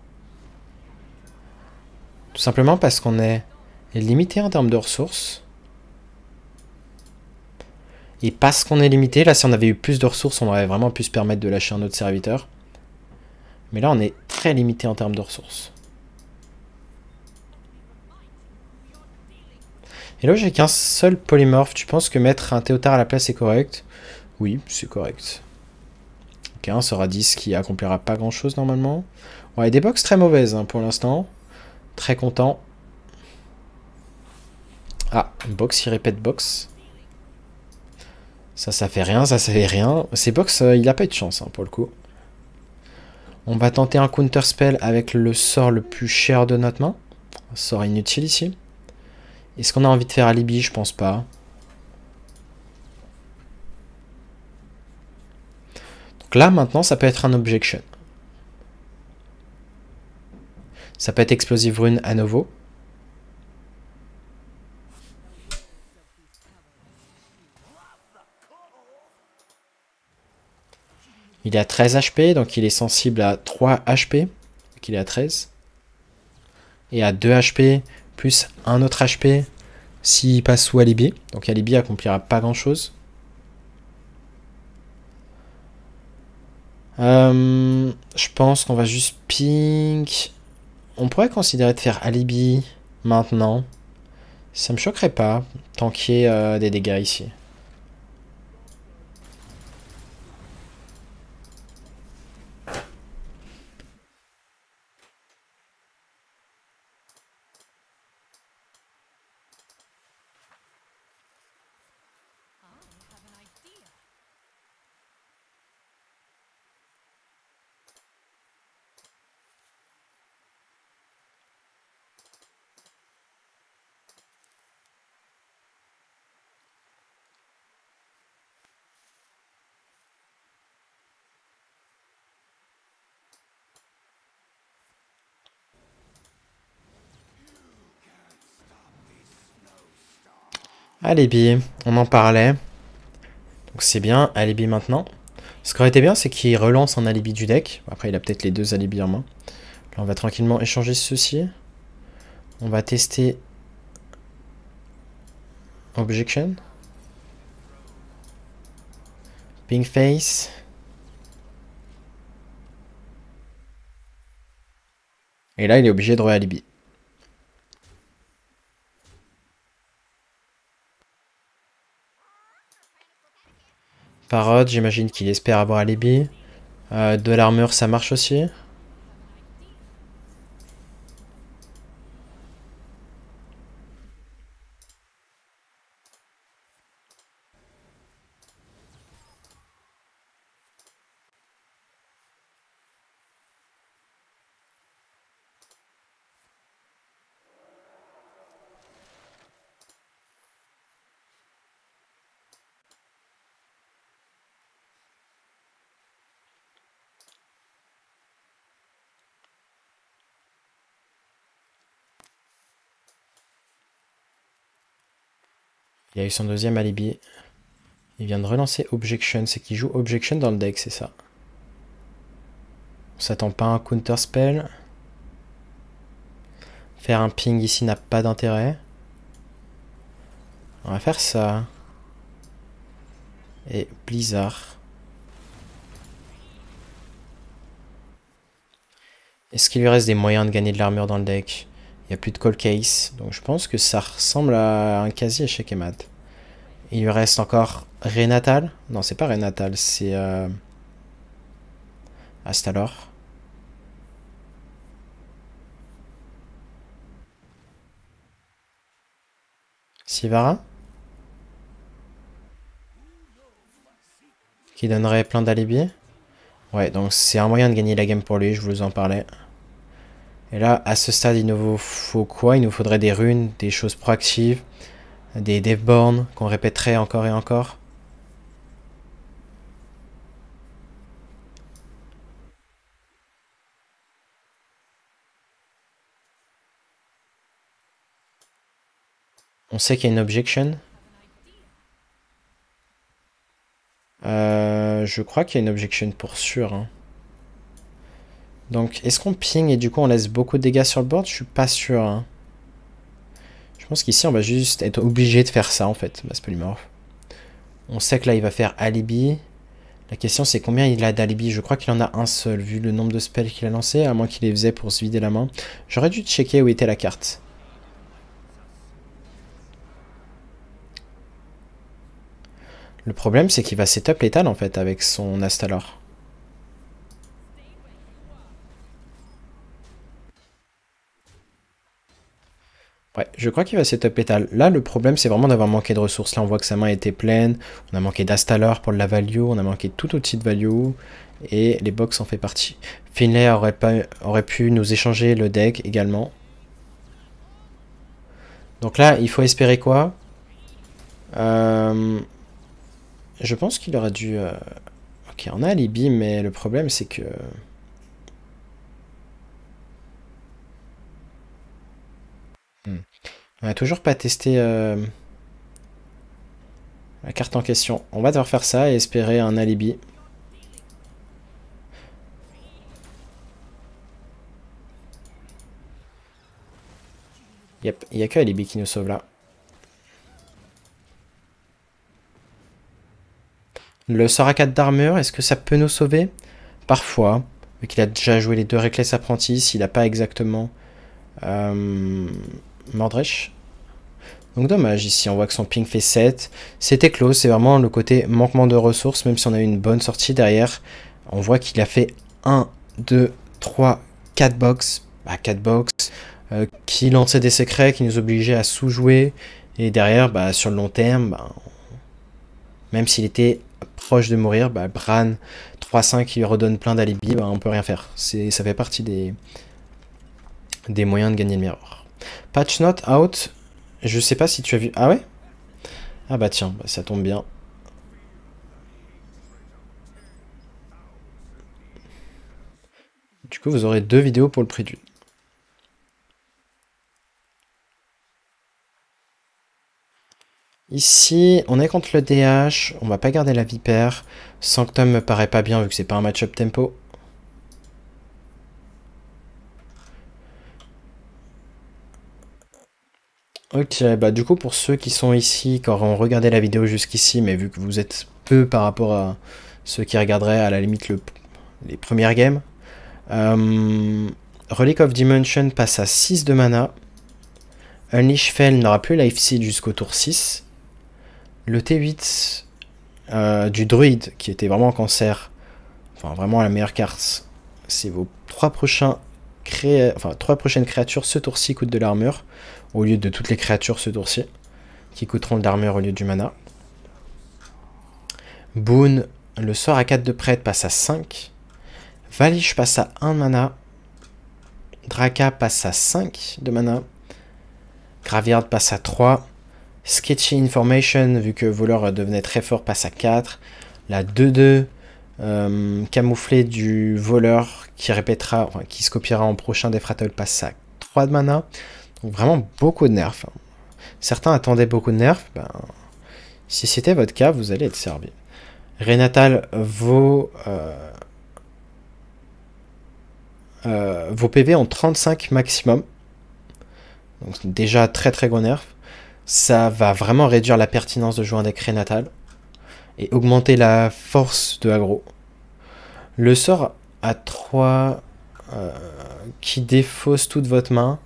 Tout simplement parce qu'on est limité en termes de ressources. Et parce qu'on est limité, là, si on avait eu plus de ressources, on aurait vraiment pu se permettre de lâcher un autre serviteur. Mais là, on est très limité en termes de ressources. Et là, j'ai qu'un seul polymorphe. Tu penses que mettre un Théotard à la place est correct? Oui, c'est correct. Ok, un sera 10 qui accomplira pas grand chose normalement. Ouais, des box très mauvaises hein, pour l'instant. Très content. Ah, box, il répète box. Ça fait rien, ça fait rien. Ces box, il a pas eu de chance hein, pour le coup. On va tenter un counter spell avec le sort le plus cher de notre main. Un sort inutile ici. Est-ce qu'on a envie de faire alibi? Je pense pas. Donc là, maintenant, ça peut être un objection. Ça peut être explosive rune à nouveau. Il est à 13 HP, donc il est sensible à 3 HP. Donc il est à 13. Et à 2 HP, plus un autre HP, s'il passe sous Alibi. Donc Alibi accomplira pas grand chose. Je pense qu'on va juste ping. On pourrait considérer de faire Alibi maintenant. Ça me choquerait pas, tant qu'il y ait des dégâts ici. Alibi, on en parlait. Donc c'est bien, Alibi maintenant. Ce qui aurait été bien, c'est qu'il relance un Alibi du deck. Après, il a peut-être les deux Alibis en main. Là, on va tranquillement échanger ceci. On va tester Objection. Ping face. Et là, il est obligé de re-alibi. Parrot, j'imagine qu'il espère avoir alibi. De l'armure, ça marche aussi. Il a eu son deuxième alibi. Il vient de relancer Objection. C'est qu'il joue Objection dans le deck, c'est ça. On s'attend pas à un counter spell. Faire un ping ici n'a pas d'intérêt. On va faire ça. Et Blizzard. Est-ce qu'il lui reste des moyens de gagner de l'armure dans le deck? Il n'y a plus de Cold Case. Donc je pense que ça ressemble à un quasi-échec et mat. Il lui reste encore Renatal. Non, c'est pas Renatal, c'est Astalor. Sivara. Qui donnerait plein d'alibis. Ouais, donc c'est un moyen de gagner la game pour lui, je vous en parlais. Et là, à ce stade, il nous faut quoi? Il nous faudrait des runes, des choses proactives, des Deathborn qu'on répéterait encore et encore. On sait qu'il y a une objection. Je crois qu'il y a une objection pour sûr. Hein. Donc, est-ce qu'on ping et du coup on laisse beaucoup de dégâts sur le board? Je suis pas sûr. Hein. Je pense qu'ici on va juste être obligé de faire ça en fait. Bah, Polymorph. On sait que là il va faire alibi. La question c'est combien il a d'alibi. Je crois qu'il en a un seul vu le nombre de spells qu'il a lancé, à moins qu'il les faisait pour se vider la main. J'aurais dû checker où était la carte. Le problème c'est qu'il va setup létal en fait avec son Astalor. Ouais, je crois qu'il va setup létal. Là, le problème, c'est vraiment d'avoir manqué de ressources. Là, on voit que sa main était pleine. On a manqué d'Astalor pour la value. On a manqué tout outil de value. Et les box en fait partie. Finlay aurait pu nous échanger le deck également. Donc là, il faut espérer quoi? Je pense qu'il aurait dû... Ok, on a alibi, mais le problème, c'est que... On n'a toujours pas testé la carte en question. On va devoir faire ça et espérer un alibi. Yep, il n'y a que alibi qui nous sauve là. Le sort à 4 d'armure, est-ce que ça peut nous sauver? Parfois. Vu qu'il a déjà joué les deux Reckless Apprentice, il n'a pas exactement Mordresh. Donc dommage, ici on voit que son ping fait 7. C'était close, c'est vraiment le côté manquement de ressources, même si on a eu une bonne sortie derrière. On voit qu'il a fait 1, 2, 3, 4 box. Bah 4 box. Qui lançait des secrets, qui nous obligeait à sous-jouer. Et derrière, bah, sur le long terme, bah, même s'il était proche de mourir, bah, Bran 3-5 qui lui redonne plein d'alibis, bah, on peut rien faire. Ça fait partie des moyens de gagner le mirror. Patch note out. Je sais pas si tu as vu... Ah ouais? Ah bah tiens, bah ça tombe bien. Du coup, vous aurez 2 vidéos pour le prix d'une. Ici, on est contre le DH. On va pas garder la Vipère. Sanctum me paraît pas bien vu que c'est pas un match-up tempo. Ok, bah du coup pour ceux qui sont ici, qui auront regardé la vidéo jusqu'ici, mais vu que vous êtes peu par rapport à ceux qui regarderaient à la limite les premières games, Relic of Dimension passe à 6 de mana, Unleash Fell n'aura plus Life Seed jusqu'au tour 6, le T8 du druide qui était vraiment en cancer, enfin vraiment la meilleure carte, c'est vos 3 prochaines créatures ce tour-ci coûtent de l'armure, au lieu de toutes les créatures ce tour-ci, qui coûteront de l'armure au lieu du mana. Boon, le sort à 4 de prêtre passe à 5. Valish passe à 1 mana. Draka passe à 5 de mana. Graveyard passe à 3. Sketchy Information, vu que voleur devenait très fort, passe à 4. La 2-2 camouflé du voleur qui répétera, enfin, qui se copiera en prochain Death Rattle passe à 3 de mana. Donc vraiment beaucoup de nerfs. Certains attendaient beaucoup de nerfs. Ben, Si c'était votre cas, vous allez être servi. Renatal, vos PV ont 35 maximum. Donc déjà très très gros nerf. Ça va vraiment réduire la pertinence de jouer un deck Renatal. Et augmenter la force de aggro. Le sort à 3 qui défausse toute votre main.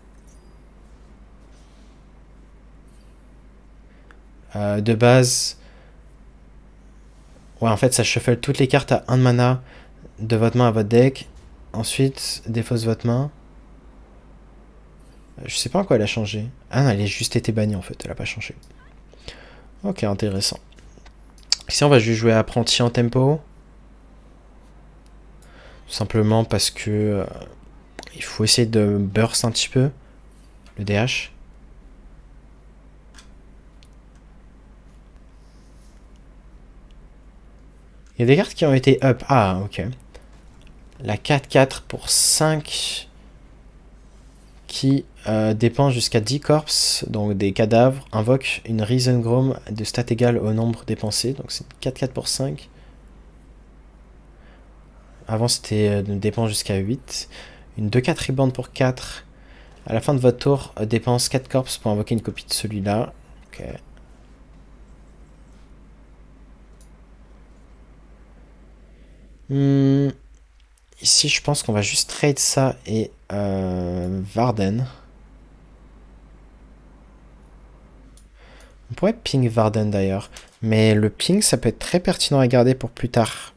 De base... Ouais, en fait, ça shuffle toutes les cartes à 1 de mana de votre main à votre deck. Ensuite, défausse votre main. Je sais pas en quoi elle a changé. Ah non, elle a juste été bannie en fait, elle a pas changé. Ok, intéressant. Ici, on va juste jouer apprenti en tempo. Tout simplement parce que il faut essayer de burst un petit peu le DH. Il y a des cartes qui ont été up. Ah, ok. La 4-4 pour 5 qui dépense jusqu'à 10 corpses, donc des cadavres, invoque une Risen Grom de stat égale au nombre dépensé. Donc c'est 4-4 pour 5. Avant c'était une dépense jusqu'à 8. Une 2-4 rebound pour 4. À la fin de votre tour, dépense 4 corpses pour invoquer une copie de celui-là. Ok. Ici, je pense qu'on va juste trade ça et Varden. On pourrait ping Varden d'ailleurs. Mais le ping, ça peut être très pertinent à garder pour plus tard.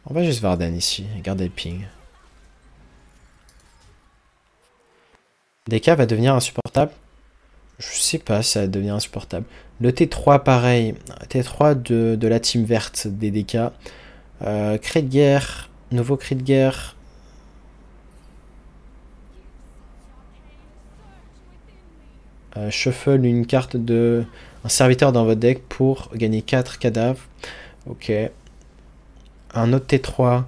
On va juste Varden ici et garder le ping. DK va devenir insupportable. Je sais pas si ça va devenir insupportable. Le T3, pareil. T3 de la team verte des DK. Cri de guerre. Nouveau cri de guerre. Shuffle une carte de un serviteur dans votre deck pour gagner 4 cadavres. Ok. Un autre T3.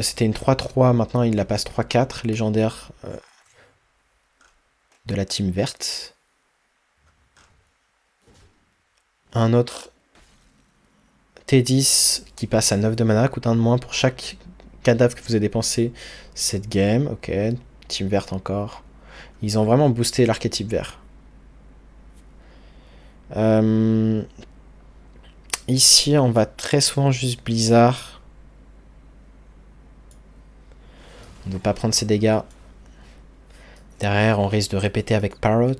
C'était une 3-3. Maintenant, il la passe 3-4. Légendaire de la team verte. Un autre T10 qui passe à 9 de mana, coûte 1 de moins pour chaque cadavre que vous avez dépensé cette game. Ok, team verte encore. Ils ont vraiment boosté l'archétype vert. Ici, on va très souvent juste Blizzard. On ne veut pas prendre ses dégâts. Derrière, on risque de répéter avec Parrot.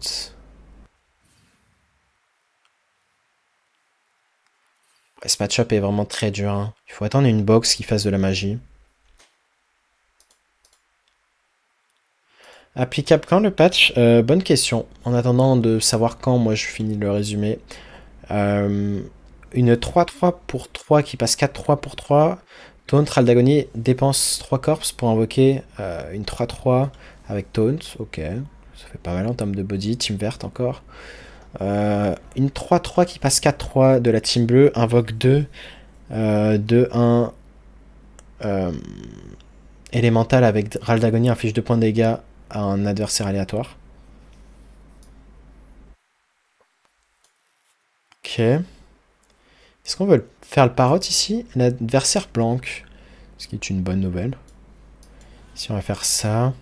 Ce match-up est vraiment très dur. Hein. Il faut attendre une box qui fasse de la magie. Applicable quand le patch? Bonne question. En attendant de savoir quand, moi je finis le résumé. Une 3-3 pour 3 qui passe 4-3 pour 3. Taunt, Raldagonie dépense 3 corps pour invoquer une 3-3 avec Taunt. Ok, ça fait pas mal en termes de body. Team verte encore. Une 3-3 qui passe 4-3 de la team bleue, invoque 2, 2-1 élémental avec Raldagonie, inflige 2 points de dégâts à un adversaire aléatoire. Ok. Est-ce qu'on veut faire le parrot ici? L'adversaire blanc, ce qui est une bonne nouvelle. Si on va faire ça.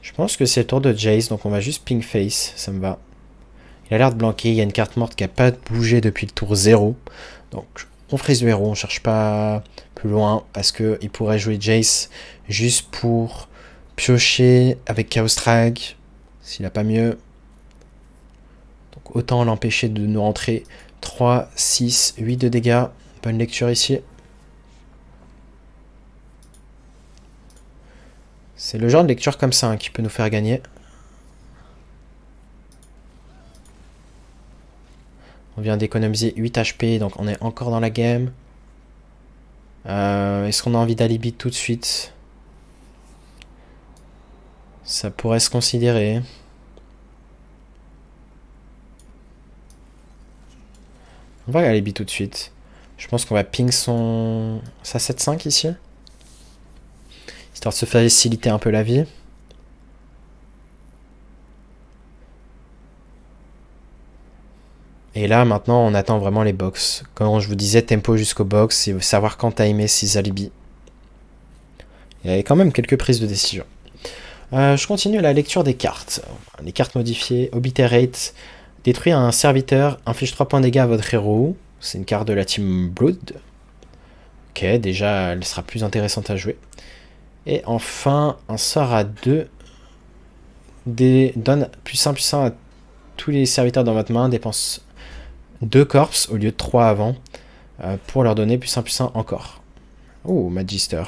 Je pense que c'est le tour de Jace, donc on va juste ping face, ça me va. Il a l'air de blanquer, il y a une carte morte qui n'a pas bougé depuis le tour 0. Donc on frise le héros, on cherche pas plus loin, parce qu'il pourrait jouer Jace juste pour piocher avec Chaos Drag, s'il n'a pas mieux. Donc autant l'empêcher de nous rentrer 3, 6, 8 de dégâts. Bonne lecture ici. C'est le genre de lecture comme ça hein, qui peut nous faire gagner. On vient d'économiser 8 HP, donc on est encore dans la game. Est-ce qu'on a envie d'alibi tout de suite? Ça pourrait se considérer. On va alibi tout de suite. Je pense qu'on va ping sa 7-5 ici. Histoire de se faciliter un peu la vie. Et là, maintenant, on attend vraiment les box. Quand je vous disais tempo jusqu'au box, c'est savoir quand timer ses alibis. Il y avait quand même quelques prises de décision. Je continue la lecture des cartes. Les cartes modifiées, Obliterate, détruire un serviteur, inflige 3 points de dégâts à votre héros. C'est une carte de la team Blood. Ok, déjà, elle sera plus intéressante à jouer. Et enfin, un sort à 2 donne +1/+1 à tous les serviteurs dans votre main, dépense 2 corpses au lieu de 3 avant, pour leur donner +1/+1 encore. Oh, Magister.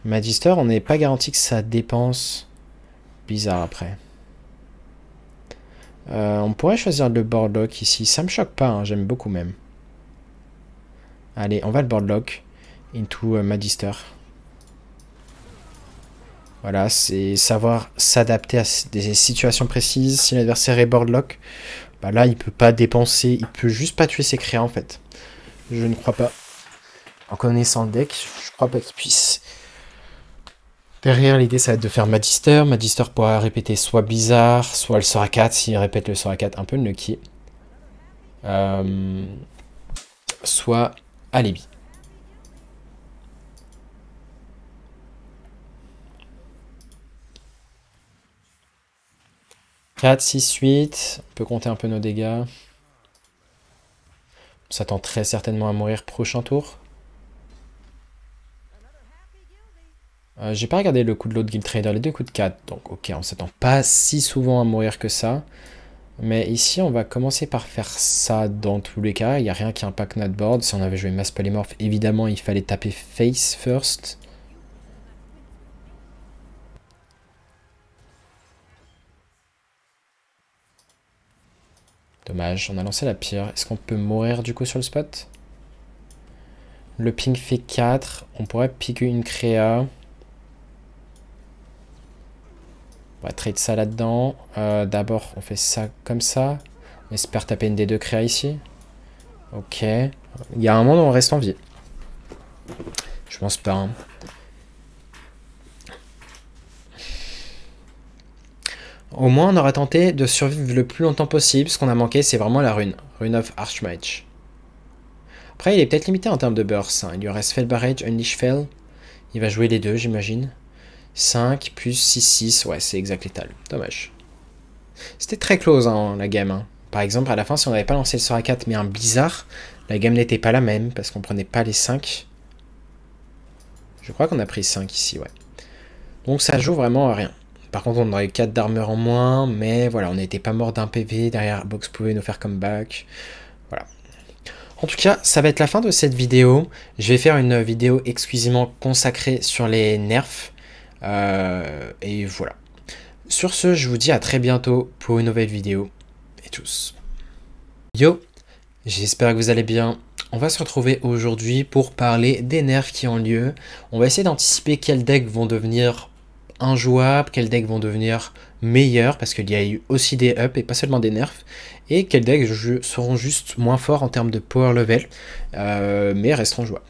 Magister, on n'est pas garanti que ça dépense. Bizarre après. On pourrait choisir le boardlock ici. Ça me choque pas, hein, j'aime beaucoup même. Allez, on va le boardlock into Magister. Voilà, c'est savoir s'adapter à des situations précises. Si l'adversaire est boardlock, bah là, il peut pas dépenser, il peut juste pas tuer ses créas en fait. Je ne crois pas. En connaissant le deck, je crois pas qu'il puisse. Derrière, l'idée, ça va être de faire Magister. Magister pourra répéter soit Blizzard, soit le sort à 4. S'il répète le sort à 4, un peu Lucky. Soit Alibi. « 4, 6, 8. On peut compter un peu nos dégâts. On s'attend très certainement à mourir prochain tour. J'ai pas regardé le coup de l'autre Guild Trader, les deux coups de 4. Donc ok, on s'attend pas si souvent à mourir que ça. Mais ici, on va commencer par faire ça dans tous les cas. Il n'y a rien qui impacte notre board. Si on avait joué Mass Polymorph, évidemment, il fallait taper Face first. Dommage, on a lancé la pire. Est-ce qu'on peut mourir du coup sur le spot? Le ping fait 4. On pourrait piquer une créa. On va trade ça là-dedans. D'abord, on fait ça comme ça. On espère taper une des deux créas ici. Ok. Il y a un moment où on reste en vie. Je pense pas. Hein. Au moins, on aura tenté de survivre le plus longtemps possible. Ce qu'on a manqué, c'est vraiment la rune. Rune of Archmage. Après, il est peut-être limité en termes de burst. Hein. Il lui reste Fell Barrage, Unleash Fell. Il va jouer les deux, j'imagine. 5 plus 6, 6. Ouais, c'est exact létal. Dommage. C'était très close, hein, la game. Hein. Par exemple, à la fin, si on n'avait pas lancé le sort à 4, mais un Blizzard, la game n'était pas la même, parce qu'on prenait pas les 5. Je crois qu'on a pris 5 ici, ouais. Donc ça joue vraiment à rien. Par contre, on aurait 4 d'armure en moins, mais voilà, on n'était pas mort d'un PV, derrière Box pouvait nous faire comeback. Voilà. En tout cas, ça va être la fin de cette vidéo. Je vais faire une vidéo exclusivement consacrée sur les nerfs. Et voilà. Sur ce, je vous dis à très bientôt pour une nouvelle vidéo. Et tous. Yo, j'espère que vous allez bien. On va se retrouver aujourd'hui pour parler des nerfs qui ont lieu. On va essayer d'anticiper quels decks vont devenir injouables, quels decks vont devenir meilleurs, parce qu'il y a eu aussi des ups et pas seulement des nerfs, et quels decks seront juste moins forts en termes de power level, mais resteront jouables.